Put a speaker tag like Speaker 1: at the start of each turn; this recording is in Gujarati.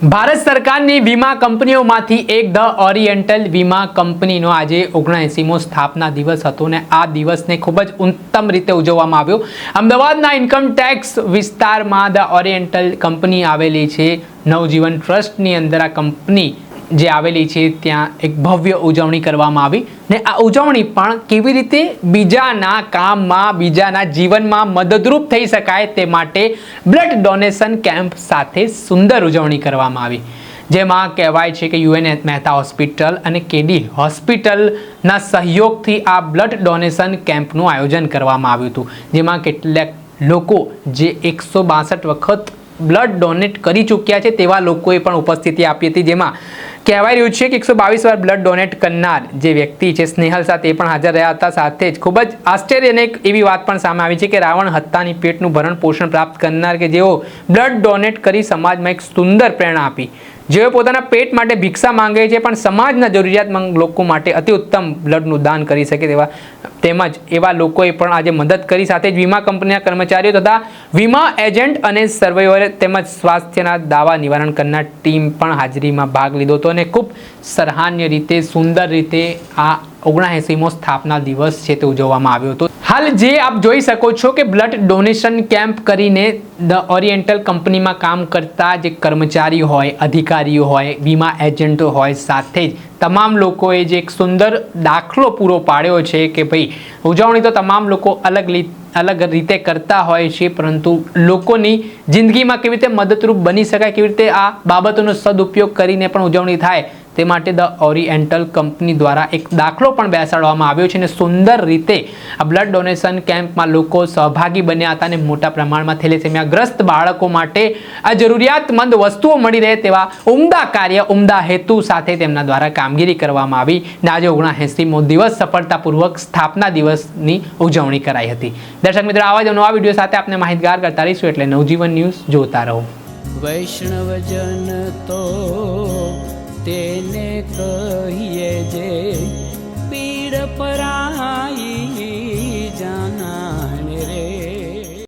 Speaker 1: ભારત સરકારની વીમા કંપનીઓમાંથી એક ધ ઓરિએન્ટલ વીમા કંપનીનો આજે 79મો સ્થાપના દિવસ હતો ને આ દિવસને ખૂબ જ ઉત્તમ રીતે ઉજવવામાં આવ્યો। અમદાવાદના ઇન્કમ ટેક્સ વિસ્તારમાં ધ ઓરિએન્ટલ કંપની આવેલી છે। નવજીવન ટ્રસ્ટની અંદર આ કંપની જે આવેલી છે ત્યાં એક ભવ્ય ઉજવણી કરવામાં આવી ને આ ઉજવણી પણ કેવી રીતે બીજાના કામમાં બીજાના જીવનમાં મદદરૂપ થઈ શકાય તે માટે બ્લડ ડોનેશન કેમ્પ સાથે સુંદર ઉજવણી કરવામાં આવી, જેમાં કહેવાય છે કે યુએન મહેતા હોસ્પિટલ અને કેડી હોસ્પિટલના સહયોગથી આ બ્લડ ડોનેશન કેમ્પનું આયોજન કરવામાં આવ્યું હતું, જેમાં કેટલાક લોકો જે 162 વખત બ્લડ ડોનેટ કરી ચૂક્યા છે તેવા લોકોએ પણ ઉપસ્થિતિ આપી હતી, જેમાં કહેવાય રહ્યું છે કે 122 વાર બ્લડ ડોનેટ કરનાર જે વ્યક્તિ છે સ્નેહલ સાથે એ પણ હાજર રહ્યા હતા। સાથે જ ખૂબ જ આશ્ચર્યજનક એવી વાત પણ સામે આવી છે કે રાવણ હત્યાની પેટનું ભરણ પોષણ પ્રાપ્ત કરનાર કે જેઓ બ્લડ ડોનેટ કરી સમાજમાં એક સુંદર પ્રેરણા આપી, જેઓ પોતાના પેટ માટે ભિક્ષા માંગે છે પણ સમાજના જરૂરિયાતમંદ લોકો માટે અતિ ઉત્તમ બ્લડનું દાન કરી શકે તેવા તેમજ એવા લોકોએ પણ આજે મદદ કરી। સાથે જ વીમા કંપનીના કર્મચારીઓ તથા વીમા એજન્ટ અને સર્વેયરો તેમજ સ્વાસ્થ્યના દાવા નિવારણ કરનાર ટીમ પણ હાજરીમાં ભાગ લીધો હતો અને ખૂબ સરાહનીય રીતે સુંદર રીતે આ 79મો સ્થાપના દિવસ છે તે ઉજવવામાં આવ્યો હતો। હાલ જે આપ જોઈ શકો છો કે બ્લડ ડોનેશન કેમ્પ કરીને ધ ઓરિએન્ટલ કંપનીમાં કામ કરતા જે કર્મચારીઓ હોય, અધિકારીઓ હોય, વીમા એજન્ટો હોય, સાથે જ તમામ લોકોએ જે એક સુંદર દાખલો પૂરો પાડ્યો છે કે ભાઈ ઉજવણી તો તમામ લોકો અલગ રીતે કરતા હોય છે, પરંતુ લોકોની જિંદગીમાં કેવી રીતે મદદરૂપ બની શકાય, કેવી રીતે આ બાબતોનો સદુપયોગ કરીને પણ ઉજવણી થાય તે માટે ધ ઓરિએન્ટલ કંપની દ્વારા એક દાખલો પણ બેસાડવામાં આવ્યો છે અને સુંદર રીતે આ બ્લડ ડોનેશન કેમ્પમાં લોકો સહભાગી બન્યા હતા અને મોટા પ્રમાણમાં થેલેસેમિયાગ્રસ્ત બાળકો માટે આ જરૂરિયાતમંદ વસ્તુઓ મળી રહે તેવા ઉમદા કાર્ય, ઉમદા હેતુ સાથે તેમના દ્વારા કામગીરી કરવામાં આવી અને આજે 79મો દિવસ સફળતાપૂર્વક સ્થાપના દિવસની ઉજવણી કરાઈ હતી। દર્શક મિત્રો, આવા જ નવા વિડીયો સાથે આપને માહિતગાર કરતા રહીશું, એટલે નવજીવન ન્યૂઝ જોતા રહો।
Speaker 2: વૈષ્ણવજન તો તેને કહીએ જે